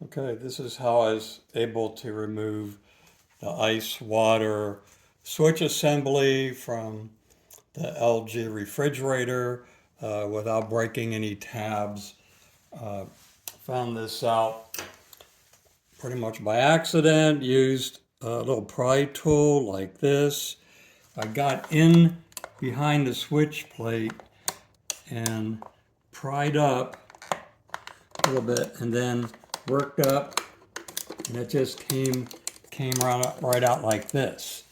Okay, this is how I was able to remove the ice water switch assembly from the LG refrigerator without breaking any tabs. Uh, Found this out pretty much by accident, used a little pry tool like this. I got in behind the switch plate and pried up a little bit and then worked up, and it just came right out like this.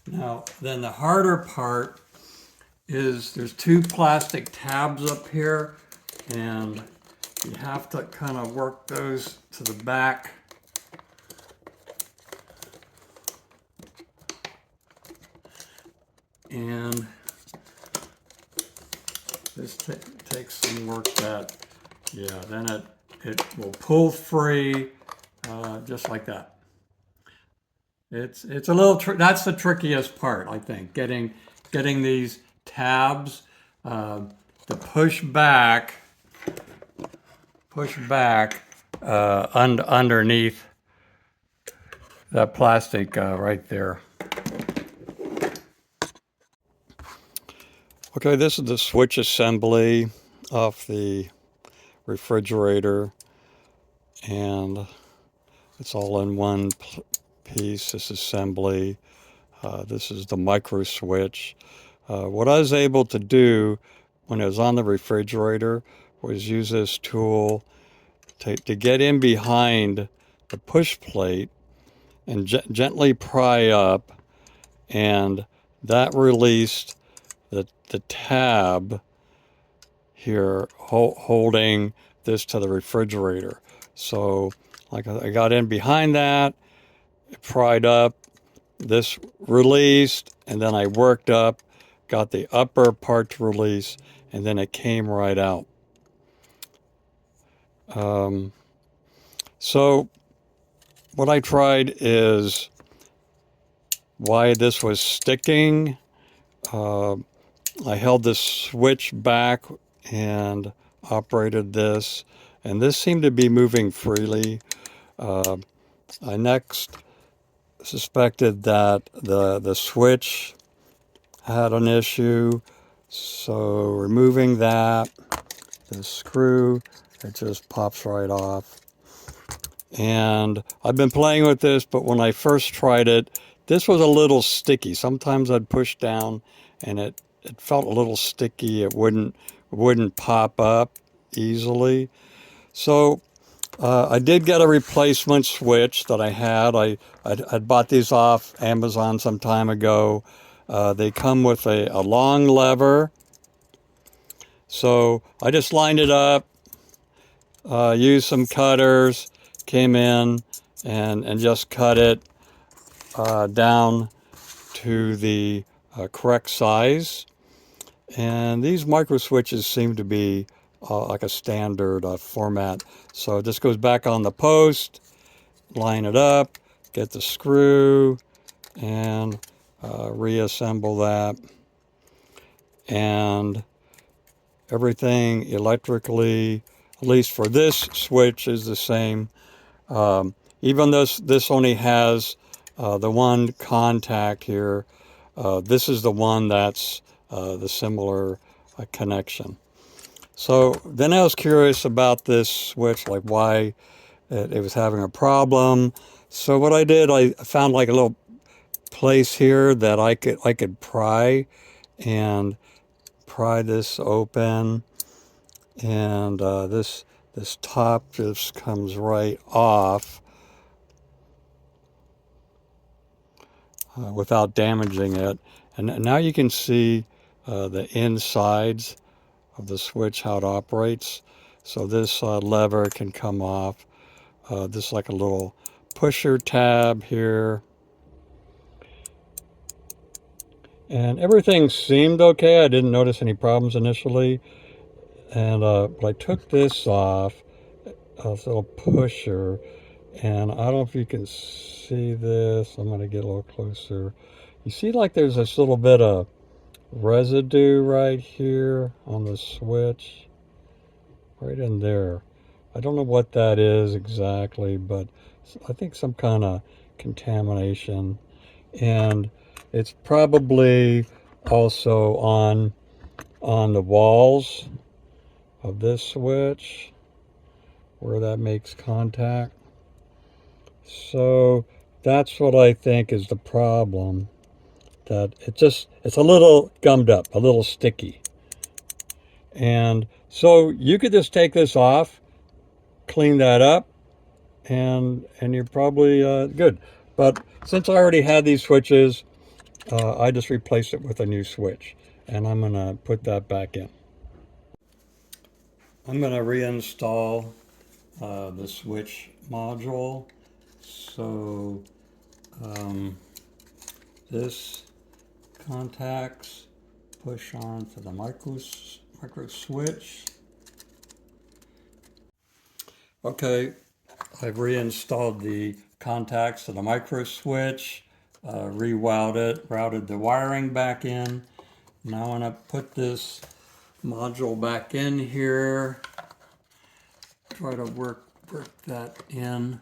Now then the harder part is there's two plastic tabs up here, and you have to kind of work those to the back. And this takes some work that, yeah, then it will pull free just like that. It's a little, that's the trickiest part, I think, getting these tabs to push back underneath that plastic right there. Okay, this is the switch assembly off the refrigerator, and it's all in one piece, this assembly. This is the micro switch. What I was able to do when it was on the refrigerator was use this tool to get in behind the push plate and gently pry up, and that released the tab here holding this to the refrigerator. So like I got in behind that, it pried up, this released, and then I worked up, got the upper part to release, and then it came right out. So what I tried is why this was sticking. I held this switch back and operated this, and this seemed to be moving freely. I next suspected that the switch had an issue, so removing that, the screw, it just pops right off. And I've been playing with this, but when I first tried it, this was a little sticky. Sometimes I'd push down and it felt a little sticky. It wouldn't pop up easily. So I did get a replacement switch that I had. I'd bought these off Amazon some time ago. They come with a long lever. So I just lined it up, used some cutters, came in and just cut it down to the correct size. And these micro switches seem to be like a standard format. So this goes back on the post, line it up, get the screw, and reassemble that. And everything electrically, at least for this switch, is the same. Even though this only has the one contact here, this is the one that's the similar connection. So then I was curious about this switch, like why it was having a problem. So what I did, I found like a little place here that I could pry this open, and this top just comes right off without damaging it. And now you can see the insides of the switch, how it operates. So this lever can come off. This is like a little pusher tab here. And everything seemed okay. I didn't notice any problems initially. And but I took this off, this little pusher, and I don't know if you can see this. I'm going to get a little closer. You see like there's this little bit of residue right here on the switch, right in there. I don't know what that is exactly, but I think some kind of contamination. And it's probably also on the walls of this switch where that makes contact. So that's what I think is the problem. That it's a little gummed up, a little sticky. And so you could just take this off, clean that up, and you're probably good. But since I already had these switches, I just replaced it with a new switch, and I'm gonna put that back in. I'm gonna reinstall the switch module. So this contacts push on to the micro switch. Okay, I've reinstalled the contacts to the micro switch, routed the wiring back in. Now I'm going to put this module back in here, try to work that in.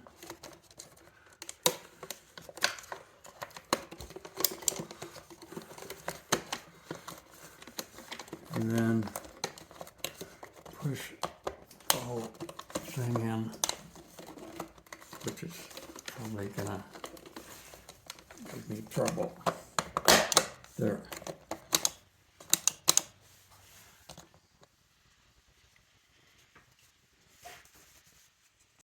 And then push the whole thing in, which is probably gonna give me trouble. There.